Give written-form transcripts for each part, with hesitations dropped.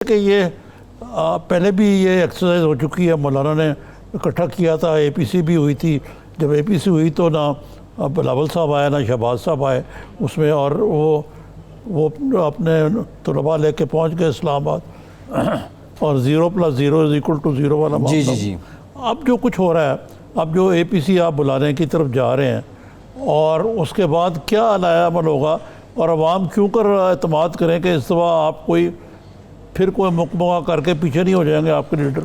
कि ये पहले भी ये एक्सरसाइज हो चुकी है। मौलाना ने इकट्ठा किया था, एपीसी भी हुई थी। जब एपीसी हुई तो ना बिलावल साहब आए ना शहबाज साहब आए उसमें, और वो अपने तलबा लेके पहुंच गए इस्लामाबाद और 0+0=0 वाला मामला। जी। अब जो कुछ हो रहा है, अब जो एपीसी आप बुलाने की तरफ जा रहे हैं, और उसके बाद क्या अलायामल होगा और अवाम क्यों कर एतमाद करें कि इस दफ़ा आप फिर कोई मुकमगा करके पीछे नहीं हो जाएंगे आपके लीडर।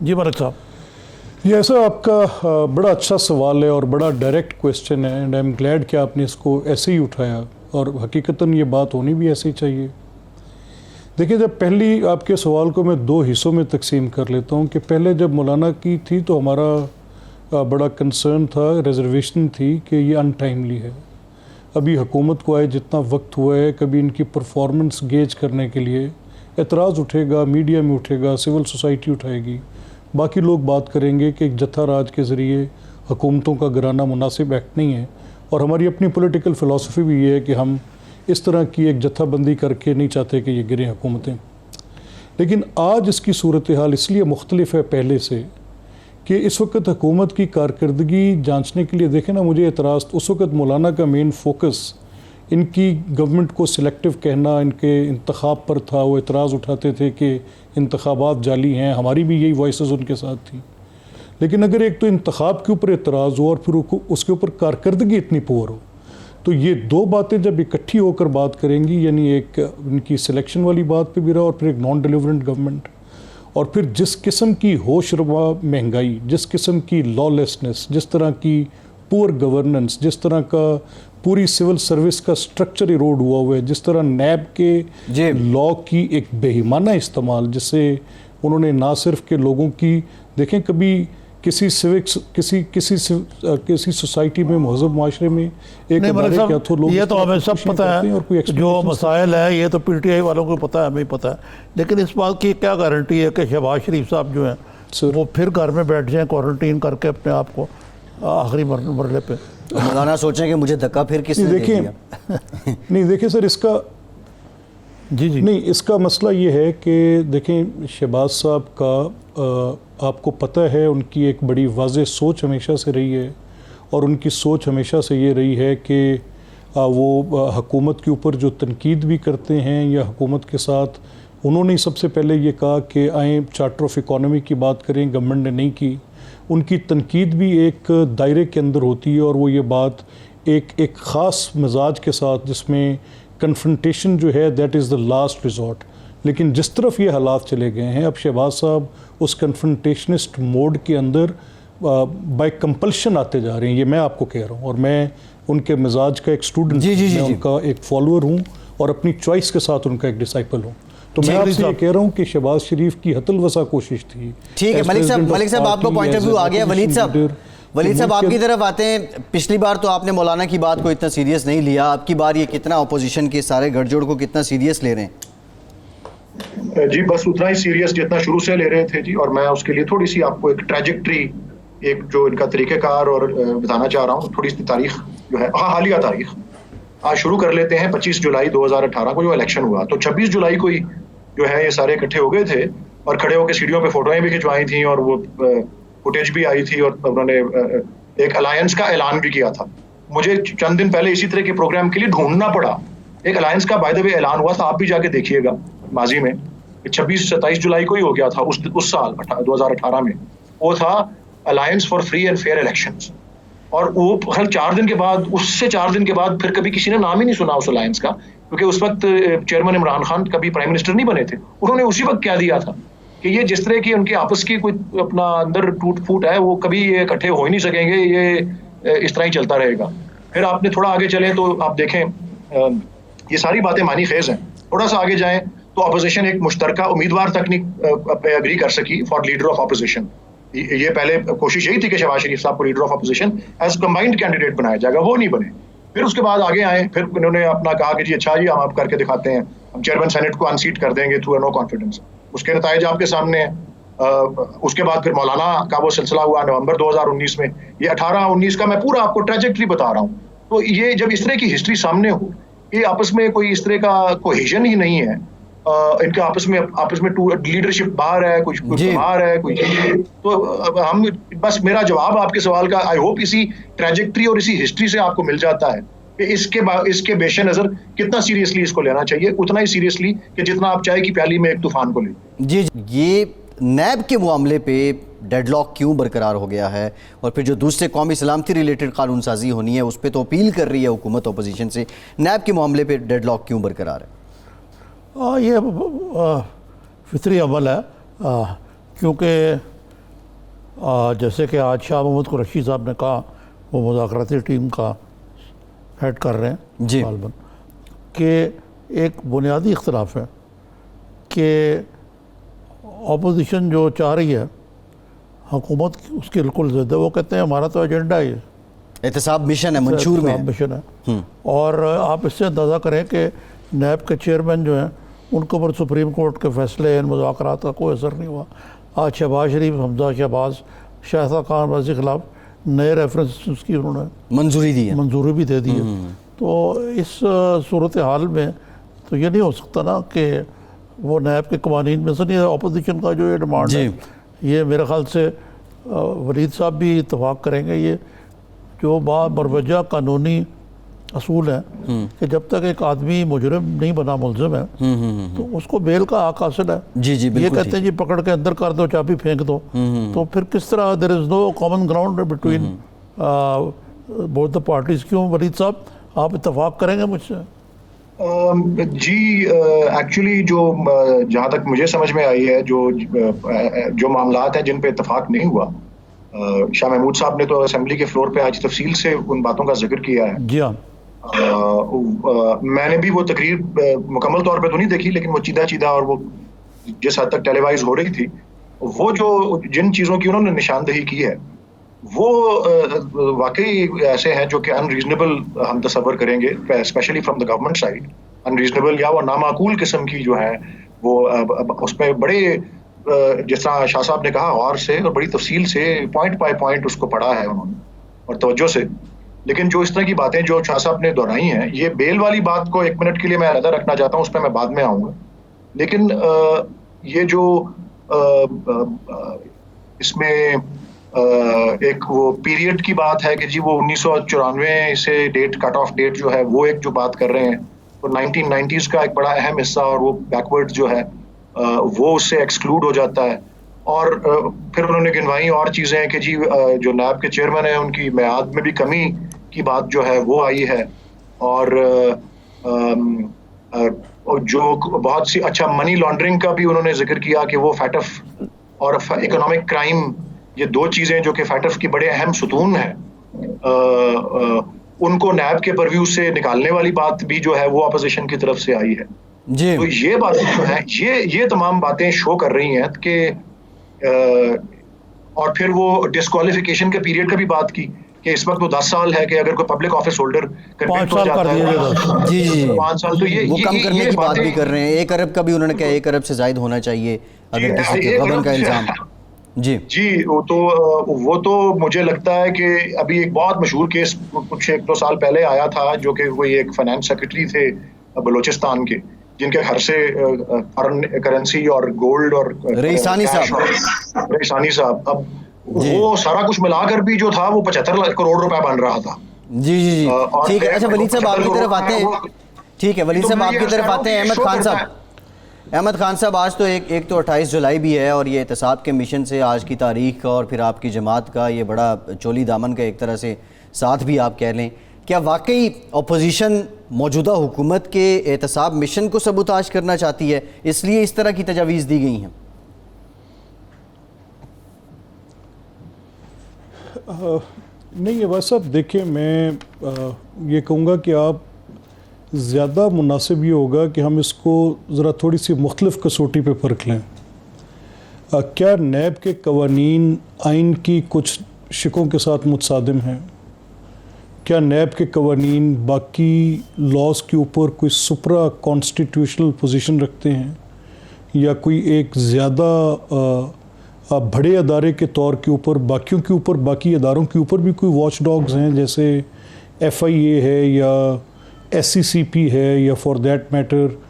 जी मलिक साहब। ये ऐसा आपका बड़ा अच्छा सवाल है और बड़ा डायरेक्ट क्वेश्चन है, एंड आई एम ग्लैड कि आपने इसको ऐसे ही उठाया, और हकीकतन ये बात होनी भी ऐसे ही चाहिए। देखिए, जब पहली आपके सवाल को मैं दो हिस्सों में तकसीम कर लेता हूँ कि पहले जब मौलाना की थी तो हमारा बड़ा कंसर्न था, रिजर्वेशन थी कि ये अनटाइमली है। अभी हुकूमत को आए जितना वक्त हुआ है, कभी इनकी परफॉर्मेंस गेज करने के लिए एतराज़ उठेगा, मीडिया में उठेगा, सिविल सोसाइटी उठाएगी, बाकी लोग बात करेंगे कि एक जत्था राज के ज़रिए हुकूमतों का गिराना मुनासिब एक्ट नहीं है। और हमारी अपनी पॉलिटिकल फ़िलासफ़ी भी ये है कि हम इस तरह की एक जत्थाबंदी करके नहीं चाहते कि ये गिरें हुकूमतें। लेकिन आज इसकी सूरत हाल इसलिए मुख्तलिफ है पहले से कि इस वक्त हुकूमत की कारकर्दगी जांचने के लिए, देखें ना, मुझे एतराज़ उस वक्त मौलाना का मेन फोकस इनकी गवर्नमेंट को सिलेक्टिव कहना, इनके इंतखाब पर था। वो एतराज़ उठाते थे कि इंतखाबात जाली हैं, हमारी भी यही वॉइसेस उनके साथ थी। लेकिन अगर एक तो इंतखाब के ऊपर एतराज़ हो और फिर उसके ऊपर कारकर्दगी इतनी पुअर हो, तो ये दो बातें जब इकट्ठी होकर बात करेंगी, यानी एक इनकी सिलेक्शन वाली बात पे भी रहा और फिर एक नॉन डिलीवरेंट गवर्नमेंट, और फिर जिस किस्म की होशरुबा महंगाई, जिस किस्म की लॉलेसनेस, जिस तरह की पुअर गवर्नेंस, जिस तरह का पूरी सिविल सर्विस का स्ट्रक्चर इरोड हुआ है, जिस तरह नैब के लॉ की एक बेईमाना इस्तेमाल, जिससे उन्होंने ना सिर्फ के लोगों की, देखें, कभी किसी सिविक्स किसी सोसाइटी में, महज़ब माशरे में एक क्या तो लोग, ये तो हमें सब पता है जो मसाइल है, ये तो पीटीआई वालों को पता है, हमें पता है। लेकिन इस बात की क्या गारंटी है कि शहबाज शरीफ साहब जो हैं वो फिर घर में बैठ जाएं क्वारंटीन करके अपने आप को आखिरी मरले पे? मौलाना सोचें कि मुझे धक्का फिर किसने दे दिया? नहीं, देखिए सर, इसका जी नहीं, इसका मसला ये है कि देखें, शहबाज साहब का आपको पता है उनकी एक बड़ी वाज़ेह सोच हमेशा से रही है, और उनकी सोच हमेशा से ये रही है कि वो हुकूमत के ऊपर जो तनकीद भी करते हैं, या हुकूमत के साथ उन्होंने सबसे पहले ये कहा कि आए चार्टर ऑफ इकॉनमी की बात करें, गवर्नमेंट ने नहीं की। उनकी तनकीद भी एक दायरे के अंदर होती है, और वो ये बात एक ख़ास मिजाज के साथ, जिसमें कन्फ्रंटेशन जो है that is the last resort. लेकिन जिस तरफ ये हालात चले गए हैं, अब शहबाज साहब उस कन्फ्रंटेशनिस्ट मोड के अंदर बाय कंपल्शन आते जा रहे हैं। ये मैं आपको कह रहा हूँ, और मैं उनके मिजाज का एक स्टूडेंट, मैं उनका एक फॉलोअर हूँ और अपनी चॉइस के साथ उनका एक डिसाइपल हूँ। तो मैं आपसे ये कह रहा हूँ कि शहबाज शरीफ की हतल वसा कोशिश थी। ठीक है मलिक साहब आपका पॉइंट ऑफ व्यू आ गया। वलीद साहब आपकी तरफ आते हैं। पिछली बार तो आपने मौलाना की बात को इतना सीरियस नहीं लिया, अब की बार ये कितना अपोजिशन के सारे गठजोड़ को कितना सीरियस ले रहे हैं? जी बस उतना ही सीरियस जितना शुरू से ले रहे थे जी, और मैं उसके लिए थोड़ी सी आपको एक ट्रैजेक्टरी, एक जो इनका तरीक़ेकार और बताना चाह रहा हूँ। थोड़ी सी तारीख जो है, हालिया तारीख आज शुरू कर लेते हैं। 25 जुलाई 2018 को जो इलेक्शन हुआ, तो 26 जुलाई को ही जो है ये सारे इकट्ठे हो गए थे और खड़े होकर सीढ़ियों पे फोटोएं भी खिंचवाई थी, और वो फुटेज भी आई थी, और उन्होंने एक अलायंस का ऐलान भी किया था। मुझे चंद दिन पहले इसी तरह के प्रोग्राम के लिए ढूंढना पड़ा। एक अलायंस का बाय द वे ऐलान हुआ था, आप भी जाके देखिएगा, माजी में 26-27 जुलाई को ही हो गया था उस साल 2018 में। वो था alliance for free and fair elections, और वो हर 4 दिन के बाद, उससे 4 दिन के बाद फिर कभी किसी ने नाम ही नहीं सुना उस अलायंस का, क्योंकि उस वक्त चेयरमैन इमरान खान कभी प्राइम मिनिस्टर नहीं बने थे। उन्होंने उसी वक्त क्या दिया था कि ये जिस तरह की उनकी आपस की कोई अपना अंदर टूट फूट है, वो कभी ये इकट्ठे हो ही नहीं सकेंगे, ये इस तरह ही चलता रहेगा। फिर आपने थोड़ा आगे चले तो आप देखें ये सारी बातें मानी खेज हैं। थोड़ा सा आगे जाएं तो अपोजिशन एक मुश्तरका उम्मीदवार तक नहीं एग्री कर सकी फॉर लीडर ऑफ अपोजिशन। ये पहले कोशिश यही थी कि शहबाज शरीफ साहब को leader of opposition as combined candidate बनाया जाएगा, वो नहीं बने। फिर उसके बाद आगे आए, फिर उन्होंने अपना कहा कि जी अच्छा जी, हम आप करके दिखाते हैं, हम चेयरमैन सेनेट को अनसीट कर देंगे थ्रू नो कॉन्फिडेंस। उसके नताइज आपके सामने हैं। उसके बाद फिर मौलाना का वो सिलसिला हुआ नवंबर 2019 में। ये 18-19 का मैं पूरा आपको ट्रैजेक्टरी बता रहा हूँ। तो ये जब इस तरह की हिस्ट्री सामने हो ये आपस में कोई इस तरह का कोहेजन ही नहीं है। इनके आपस में लीडरशिप बाहर है, कुछ बाहर है, कोई तो अब हम बस मेरा जवाब आपके सवाल का आई होप इसी ट्रैजेक्टरी और इसी हिस्ट्री से आपको मिल जाता है कि इसके बेशनजर कितना सीरियसली इसको लेना चाहिए, उतना ही सीरियसली कि जितना आप चाय की प्याली में एक तूफान को ले। जी, ये नैब के मामले पे डेडलॉक क्यों बरकरार हो गया है, और फिर जो दूसरे कौमी सलामती रिलेटेड कानून साजी होनी है उस पर तो अपील कर रही है हुकूमत अपोजिशन से, नैब के मामले पे डेडलॉक क्यों बरकरार है? ये फितरी अमल है, क्योंकि जैसे कि आज शाह महमूद कुरैशी साहब ने कहा, वो मुज़ाकराती टीम का हेड कर रहे हैं जी, गालबन, कि एक बुनियादी इख्तलाफ है कि अपोजिशन जो चाह रही है हुकूमत उसके बिल्कुल ज़िद्द है। वो कहते हैं हमारा तो एजेंडा ही है, एहतसाब मिशन है, मंशूर में है। मिशन है। और आप इससे अंदाज़ा करें कि नैब के चेयरमैन जो हैं उनके ऊपर सुप्रीम कोर्ट के फैसले इन मुज़ाकरात का कोई असर नहीं हुआ। आज शहबाज शरीफ, हमजा शहबाज, शाहिदा खान वैसे के खिलाफ नए रेफरेंस की उन्होंने मंजूरी दी है, मंजूरी भी दे दी है। तो इस सूरत हाल में तो ये नहीं हो सकता ना कि वो नैब के कवानीन में से नहीं, अपोजिशन का जो ये डिमांड है, ये मेरे ख्याल से वलीद साहब भी इत्तफाक करेंगे, ये जो बामरवजा कानूनी असूल है कि जब तक एक आदमी मुजरिम नहीं बना, मुलजिम है, तो उसको बेल का हक हासिल है। जी जी, ये कहते हैं जी पकड़ के अंदर कर दो, चाबी फेंक दो, तो फिर किस तरह there is no common ground between both the parties. क्यों वलीद साहब, आप इत्तफाक करेंगे मुझसे? जी, एक्चुअली जो जहाँ तक मुझे समझ में आई है, जो मामलात हैं जिन पे इत्तफाक नहीं हुआ, शाह महमूद साहब ने तो असेंबली के फ्लोर पे आज तफसील से उन बातों का जिक्र किया है। जी हाँ, मैंने भी वो तकरीर मुकम्मल तौर पे तो नहीं देखी, लेकिन वो चीदा और वो जिस हद तक टेलीवाइज हो रही थी, वो जो जिन चीज़ों की उन्होंने निशानदेही की है वो वाकई ऐसे हैं जो कि अनरीजनेबल हम तसव्वुर करेंगे, specially from the government side, unreasonable या वो नामाकूल किस्म की जो है वो उसमें बड़े जिस तरह शाह साहब ने कहा गौर से और बड़ी तफसील से पॉइंट बाय पॉइंट उसको पढ़ा है उन्होंने और तवज्जो से। लेकिन जो इस तरह की बातें जो शाह साहब ने दोहराई हैं, ये बेल वाली बात को एक मिनट के लिए मैं अलग रखना चाहता हूँ, उस पर मैं बाद में आऊँगा। लेकिन ये जो इसमें एक वो पीरियड की बात है कि जी वो 1994 से डेट, कट ऑफ डेट जो है वो एक जो बात कर रहे हैं, तो 1990s का एक बड़ा अहम हिस्सा और वो बैकवर्ड जो है वो उससे एक्सक्लूड हो जाता है। और फिर उन्होंने गिनवाई और चीज़ें कि जी जो नैब के चेयरमैन हैं उनकी मियाद में भी कमी की बात जो है वो आई है, और जो बहुत सी अच्छा मनी लॉन्ड्रिंग का भी उन्होंने जिक्र किया कि वो फैटफ और इकोनॉमिक क्राइम, ये दो चीज़ें जो कि फैटफ की बड़े अहम सुतून हैं, उनको नैब के परव्यू से निकालने वाली बात भी जो है वो अपोजिशन की तरफ से आई है जी। तो ये बातें जो है ये तमाम बातें शो कर रही हैं कि और फिर वो डिस्क्वालिफिकेशन के पीरियड का भी बात की कि इस वक्त वो 10 साल है कि अगर कोई पब्लिक ऑफिस होल्डर 5 साल कर दिए जी जी 5 साल, तो ये वो कम करने की बात भी कर रहे हैं। 1 अरब का भी उन्होंने कहा 1 अरब से ज्यादा होना चाहिए अगर किसी के गबन का इल्जाम। जी वो तो मुझे लगता है कि अभी एक बहुत मशहूर केस कुछ 1-2 साल पहले आया था, जो कि कोई एक फाइनेंस सेक्रेटरी थे बलूचिस्तान के, जिनके घर से फॉरेन करेंसी और गोल्ड और रईसानी साहब, अब वो सारा कुछ मिलाकर भी जो था वो 75 करोड़ रुपए बन रहा था। जी जी जी, ठीक है। अच्छा वलीद साहब आपकी तरफ आते हैं, ठीक है वलीद साहब आपकी तरफ आते हैं। अहमद खान साहब, आज तो एक तो 28 जुलाई भी है और ये एहतसाब के मिशन से आज की तारीख और फिर आपकी जमात का ये बड़ा चोली दामन का एक तरह से साथ भी आप कह लें, क्या वाकई अपोजिशन मौजूदा हुकूमत के एहतसाब मिशन को सबूताज करना चाहती है, इसलिए इस तरह की तजावीज़ दी गई हैं? नहीं है बस साहब, देखिए मैं ये कहूँगा कि आप ज़्यादा मुनासिब ये होगा कि हम इसको ज़रा थोड़ी सी मुख्तलिफ कसौटी पे परख लें। क्या नैब के कवानीन आइन की कुछ शिकों के साथ मुतसादिम हैं? क्या नैब के कवानीन बाकी लॉज के ऊपर कोई सुपरा कॉन्स्टिट्यूशनल पोजीशन रखते हैं, या कोई एक ज़्यादा बड़े अदारे के तौर के ऊपर बाकियों के ऊपर, बाकी अदारों के ऊपर भी कोई वॉच डॉग्स हैं, जैसे FIA है या SCCP है या for that matter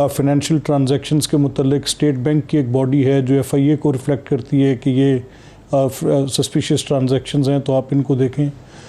financial transactions के मुतल्लिक स्टेट बैंक की एक बॉडी है जो FIA को रिफ्लेक्ट करती है कि ये सस्पिशियस ट्रांजैक्शंस हैं, तो आप इनको देखें।